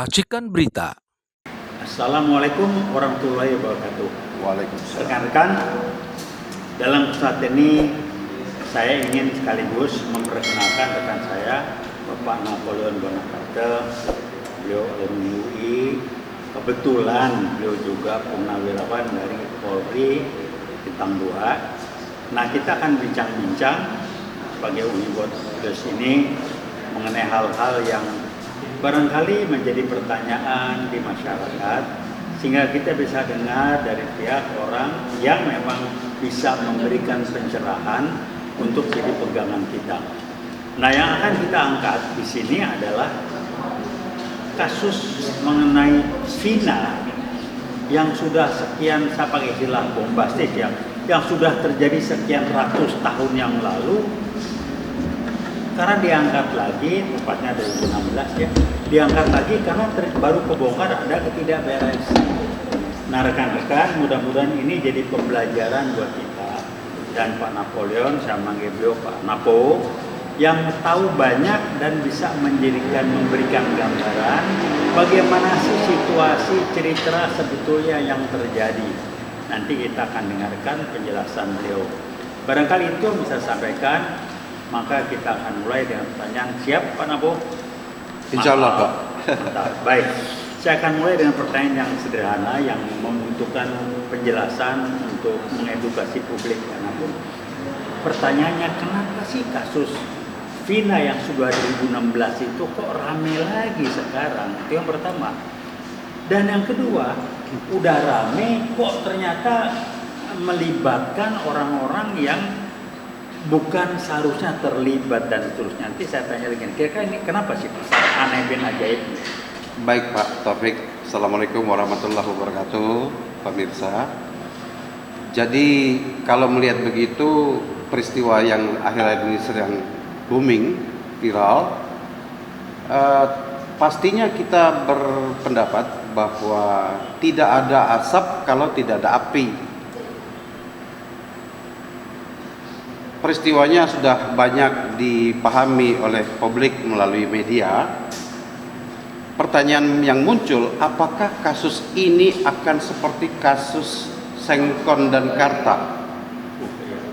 Racikan Berita. Assalamualaikum warahmatullahi wabarakatuh. Waalaikumsalam. Rekan-rekan, dalam saat ini saya ingin sekaligus memperkenalkan rekan saya, Bapak Napoleon Bonaparte. Beliau alumni UI. Kebetulan beliau juga purnawirawan dari Polri Bintang 2. Nah, kita akan bincang-bincang sebagai Unibodcast ini mengenai hal-hal yang barangkali menjadi pertanyaan di masyarakat, sehingga kita bisa dengar dari pihak orang yang memang bisa memberikan pencerahan untuk jadi pegangan kita. Nah, yang akan kita angkat di sini adalah kasus mengenai Vina yang sudah sekian, saya pakai istilah bombastis ya, yang sudah terjadi sekian ratus tahun yang lalu. Karena diangkat lagi, tepatnya 2016 ya, diangkat lagi karena baru kebongkar ada ketidakberesan. Nah, rekan-rekan, mudah-mudahan ini jadi pembelajaran buat kita dan Pak Napoleon, saya manggil beliau Pak Napo, yang tahu banyak dan bisa memberikan gambaran bagaimana sih situasi cerita sebetulnya yang terjadi. Nanti kita akan dengarkan penjelasan beliau. Barangkali itu bisa sampaikan. Maka kita akan mulai dengan pertanyaan. Siap Pak Napo? Insya Allah Pak. Baik, saya akan mulai dengan pertanyaan yang sederhana yang membutuhkan penjelasan untuk mengedukasi publik Pak Napo. Pertanyaannya, kenapa sih kasus Vina yang sudah 2016 itu kok rame lagi sekarang? Itu yang pertama. Dan yang kedua, udah rame kok ternyata melibatkan orang-orang yang bukan seharusnya terlibat dan seterusnya. Nanti saya tanya lagi, kira-kira ini kenapa sih Pak? Aneh bin ajaib. Baik Pak Taufik. Assalamualaikum warahmatullahi wabarakatuh, pemirsa. Jadi kalau melihat begitu, peristiwa yang akhir-akhir ini sedang booming, viral, pastinya kita berpendapat bahwa tidak ada asap kalau tidak ada api. Peristiwanya sudah banyak dipahami oleh publik melalui media. Pertanyaan yang muncul, apakah kasus ini akan seperti kasus Sengkon dan Karta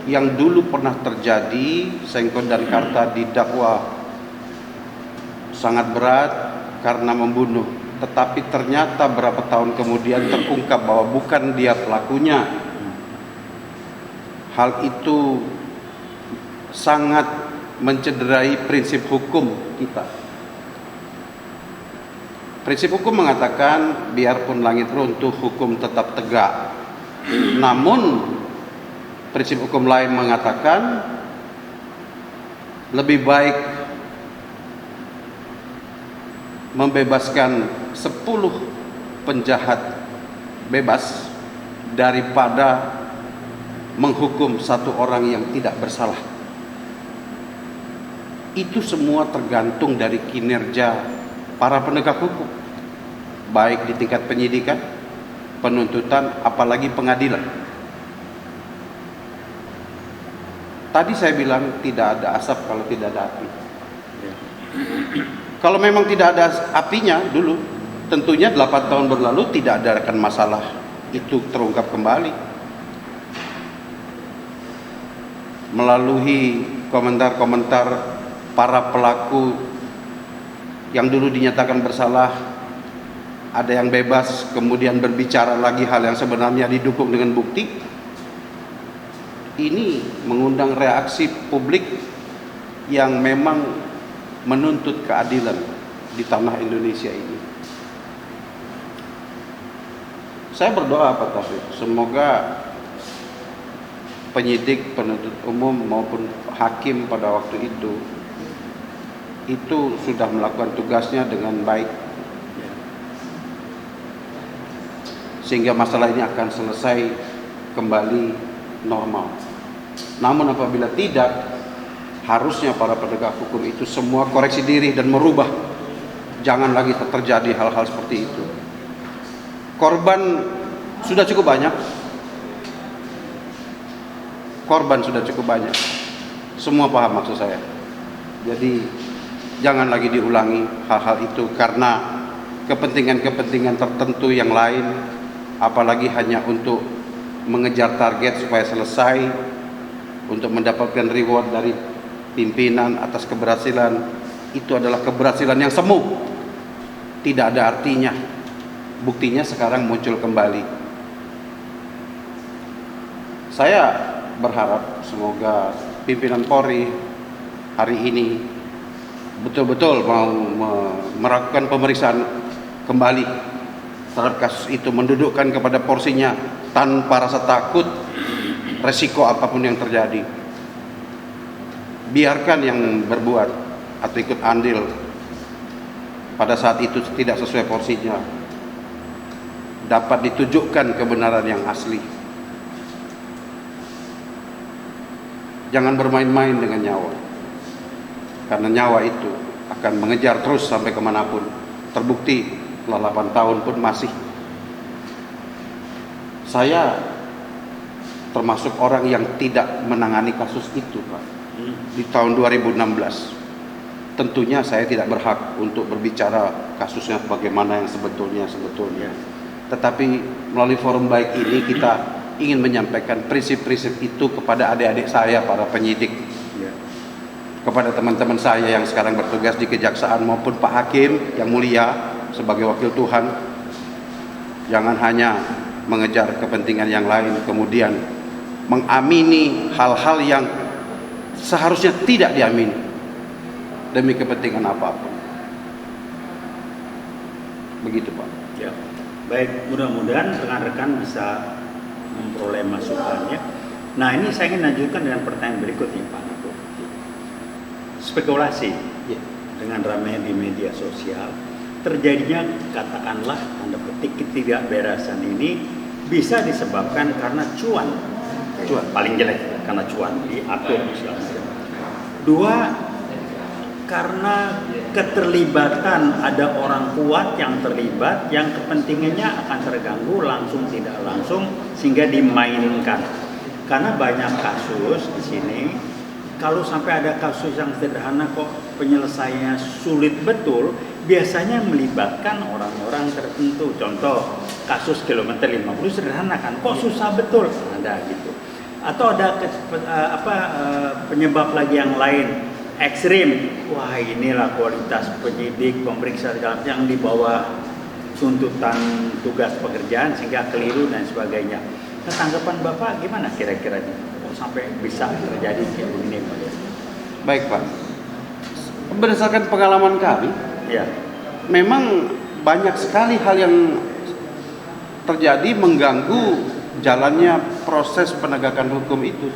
yang dulu pernah terjadi? Sengkon dan Karta didakwa sangat berat karena membunuh, tetapi ternyata berapa tahun kemudian terungkap bahwa bukan dia pelakunya. Hal itu sangat mencederai prinsip hukum kita. Prinsip hukum mengatakan biarpun langit runtuh, hukum tetap tegak. Namun prinsip hukum lain mengatakan lebih baik membebaskan 10 penjahat bebas daripada menghukum satu orang yang tidak bersalah. Itu semua tergantung dari kinerja para penegak hukum, baik di tingkat penyidikan, penuntutan, apalagi pengadilan. Tadi saya bilang tidak ada asap kalau tidak ada api. Kalau memang tidak ada apinya dulu, tentunya 8 tahun berlalu tidak ada akan masalah itu terungkap kembali. Melalui komentar-komentar para pelaku yang dulu dinyatakan bersalah, ada yang bebas kemudian berbicara lagi hal yang sebenarnya didukung dengan bukti. Ini mengundang reaksi publik yang memang menuntut keadilan di tanah Indonesia ini. Saya berdoa Pak Taufik, semoga penyidik, penuntut umum maupun hakim pada waktu itu sudah melakukan tugasnya dengan baik, sehingga masalah ini akan selesai kembali normal. Namun apabila tidak, harusnya para penegak hukum itu semua koreksi diri dan merubah. Jangan lagi terjadi hal-hal seperti itu. Korban sudah cukup banyak. Semua paham maksud saya. Jadi jangan lagi diulangi hal-hal itu, karena kepentingan-kepentingan tertentu yang lain, apalagi hanya untuk mengejar target supaya selesai, untuk mendapatkan reward dari pimpinan atas keberhasilan. Itu adalah keberhasilan yang semu, tidak ada artinya. Buktinya sekarang muncul kembali. Saya berharap semoga pimpinan Polri hari ini betul-betul mau melakukan pemeriksaan kembali terhadap kasus itu, mendudukkan kepada porsinya tanpa rasa takut resiko apapun yang terjadi. Biarkan yang berbuat atau ikut andil pada saat itu tidak sesuai porsinya dapat ditunjukkan kebenaran yang asli. Jangan bermain-main dengan nyawa, karena nyawa itu akan mengejar terus sampai kemanapun. Terbukti setelah 8 tahun pun masih. Saya termasuk orang yang tidak menangani kasus itu, Pak, di tahun 2016. Tentunya saya tidak berhak untuk berbicara kasusnya bagaimana yang sebetulnya. Tetapi melalui forum baik ini kita ingin menyampaikan prinsip-prinsip itu kepada adik-adik saya, para penyidik, kepada teman-teman saya yang sekarang bertugas di kejaksaan maupun Pak Hakim yang mulia sebagai wakil Tuhan. Jangan hanya mengejar kepentingan yang lain kemudian mengamini hal-hal yang seharusnya tidak diamini demi kepentingan apapun. Begitu, Pak. Ya. Baik, mudah-mudahan rekan-rekan bisa memperoleh masukannya. Nah, ini saya ingin lanjutkan dengan pertanyaan berikutnya, Pak. Spekulasi dengan ramai di media sosial, terjadinya katakanlah tanda petik ketidakberesan ini bisa disebabkan karena cuan paling jelek, karena cuan diatur misalnya. Dua, karena keterlibatan ada orang kuat yang terlibat, yang kepentingannya akan terganggu langsung tidak langsung sehingga dimainkan. Karena banyak kasus di sini, kalau sampai ada kasus yang sederhana kok penyelesaiannya sulit betul, biasanya melibatkan orang-orang tertentu. Contoh kasus kilometer 50 sederhana kan, kok susah betul, ada gitu. Atau ada penyebab lagi yang lain ekstrim, wah inilah kualitas penyidik, pemeriksa segala yang dibawa tuntutan tugas pekerjaan sehingga keliru dan sebagainya. Nah, tanggapan Bapak gimana kira-kira ini? Kok sampai bisa terjadi kayak begini, Pak? Baik, Pak. Berdasarkan pengalaman kami, ya, memang banyak sekali hal yang terjadi mengganggu jalannya proses penegakan hukum itu.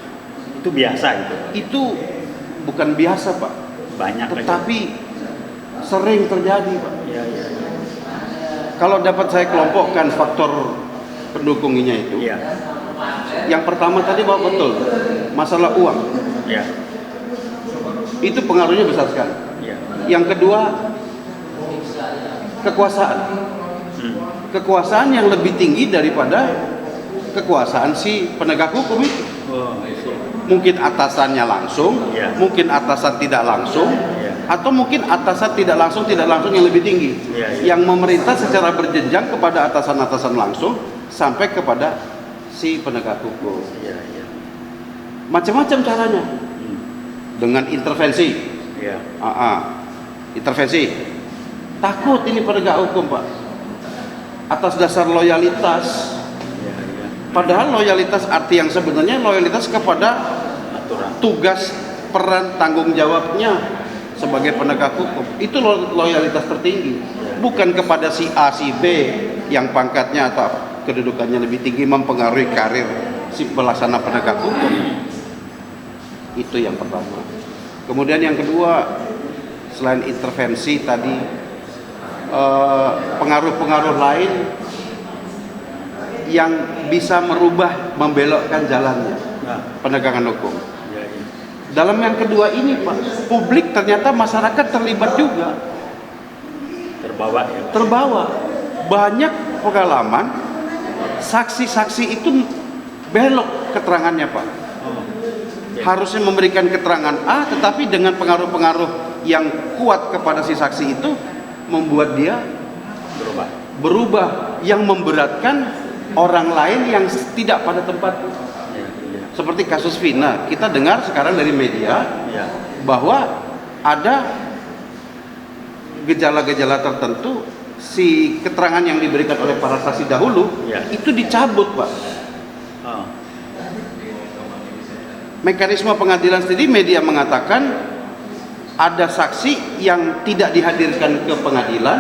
Itu biasa itu. Itu bukan biasa, Pak. Banyak tetapi sering terjadi, Pak. Ya. Kalau dapat saya kelompokkan faktor pendukungnya itu. Ya. Yang pertama tadi Bapak betul, masalah uang. Ya. Itu pengaruhnya besar sekali. Ya. Yang kedua, kekuasaan. Kekuasaan yang lebih tinggi daripada kekuasaan si penegak hukum itu. Mungkin atasannya langsung, mungkin atasan tidak langsung, atau mungkin atasan tidak langsung yang lebih tinggi, yang memerintah secara berjenjang kepada atasan-atasan langsung sampai kepada si penegak hukum. Macam-macam caranya, dengan intervensi, intervensi. Takut ini penegak hukum, Pak, atas dasar loyalitas. Padahal loyalitas arti yang sebenarnya loyalitas kepada tugas, peran, tanggung jawabnya sebagai penegak hukum. Itu loyalitas tertinggi. Bukan kepada si A, si B yang pangkatnya atau kedudukannya lebih tinggi mempengaruhi karir si pelaksana penegak hukum. Itu yang pertama. Kemudian yang kedua, selain intervensi tadi, pengaruh-pengaruh lain yang bisa merubah, membelokkan jalannya penegakan hukum. Dalam yang kedua ini, Pak, publik ternyata masyarakat terlibat juga. Terbawa. Banyak pengalaman saksi-saksi itu belok keterangannya, Pak. Harusnya memberikan keterangan A, tetapi dengan pengaruh-pengaruh yang kuat kepada si saksi itu membuat dia berubah yang memberatkan orang lain yang tidak pada tempatnya. Ya, ya. Seperti kasus Vina, kita dengar sekarang dari media Ya. bahwa ada gejala-gejala tertentu, si keterangan yang diberikan oleh para saksi dahulu Ya. itu dicabut, Pak. Oh. Mekanisme pengadilan sendiri, media mengatakan ada saksi yang tidak dihadirkan ke pengadilan,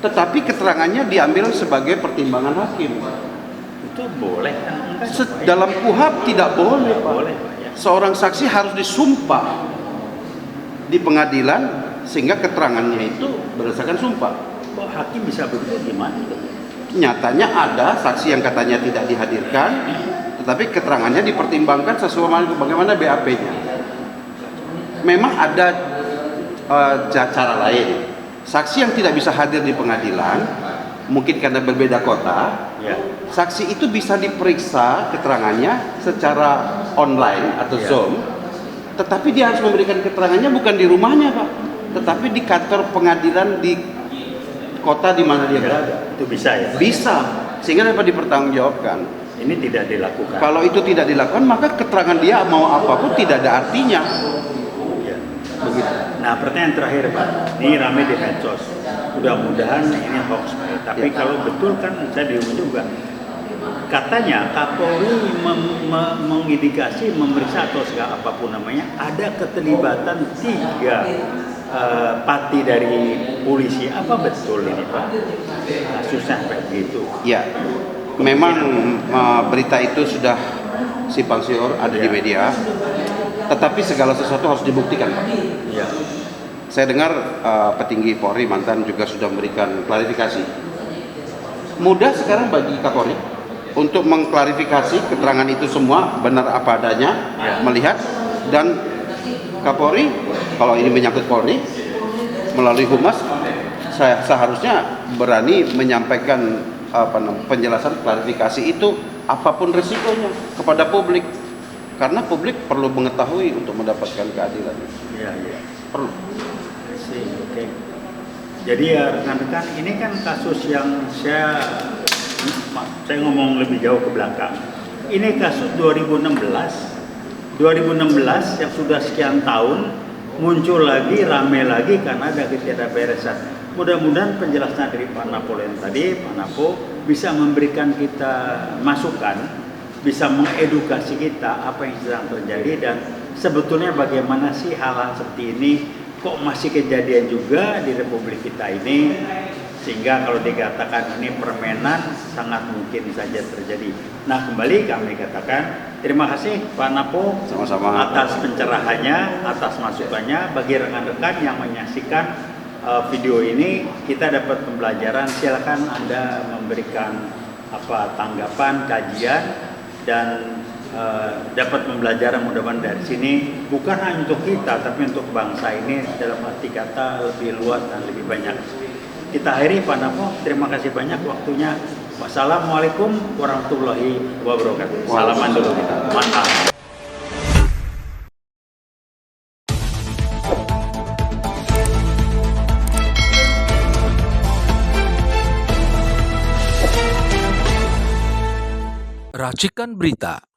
tetapi keterangannya diambil sebagai pertimbangan hakim. Itu boleh kan? Enggak, Pak, ya? Dalam KUHP tidak boleh, Pak. Boleh, Pak, ya. Seorang saksi harus disumpah di pengadilan sehingga keterangannya itu berdasarkan sumpah. Kok hakim bisa begitu, gimana? Nyatanya ada saksi yang katanya tidak dihadirkan, tetapi keterangannya dipertimbangkan sesuai bagaimana BAP-nya. Memang ada cara lain. Saksi yang tidak bisa hadir di pengadilan, mungkin karena berbeda kota, Ya. saksi itu bisa diperiksa keterangannya secara online atau Ya. Zoom, tetapi dia harus memberikan keterangannya bukan di rumahnya, Pak, tetapi di kantor pengadilan di kota di mana dia berada. Itu bisa ya? Bisa, sehingga dapat dipertanggungjawabkan. Ini tidak dilakukan. Kalau itu tidak dilakukan, maka keterangan dia mau apapun tidak ada artinya. Ya. Begitu. Nah, pertanyaan terakhir, Pak. Ini ramai di medsos. Mudah-mudahan ini hoax, Pak. Tapi Ya. kalau betul kan saya diumum juga. Katanya Kapolri mengindikasi, memeriksa atau segala apapun namanya, ada keterlibatan 3 pati dari polisi. Apa betul ini, Pak? Kasusnya kayak gitu. Ya, memang berita itu sudah simpang siur ada di Ya. media, tetapi segala sesuatu harus dibuktikan, Pak. Ya. Saya dengar petinggi Polri mantan juga sudah memberikan klarifikasi. Mudah sekarang bagi Kapolri untuk mengklarifikasi keterangan itu semua benar apa adanya, Ya. melihat, dan Kapolri kalau ini menyangkut Polri melalui Humas, saya seharusnya berani menyampaikan penjelasan klarifikasi itu apapun resikonya kepada publik, karena publik perlu mengetahui untuk mendapatkan keadilan. Ya, ya. Perlu. Oke. Jadi ya rekan-rekan, ini kan kasus yang saya ngomong lebih jauh ke belakang. Ini kasus 2016 yang sudah sekian tahun muncul lagi, rame lagi karena ada ketidakberesan. Mudah-mudahan penjelasan dari Pak Napoleon tadi, Pak Napo, bisa memberikan kita masukan, bisa mengedukasi kita apa yang sedang terjadi dan sebetulnya bagaimana sih hal-hal seperti ini kok masih kejadian juga di Republik kita ini, sehingga kalau dikatakan ini permainan sangat mungkin saja terjadi. Nah, kembali kami katakan terima kasih Pak Napo Sama-sama. atas pencerahannya, atas masukannya. Bagi rekan-rekan yang menyaksikan video ini, kita dapat pembelajaran. Silakan Anda memberikan tanggapan, kajian, dan dapat pembelajaran mudah-mudahan dari sini, bukan hanya untuk kita tapi untuk bangsa ini dalam arti kata lebih luas dan lebih banyak. Kita akhiri Pak Napo, terima kasih banyak waktunya. Wassalamualaikum warahmatullahi wabarakatuh. Salaman dulu kita. Mantap. Racikan Berita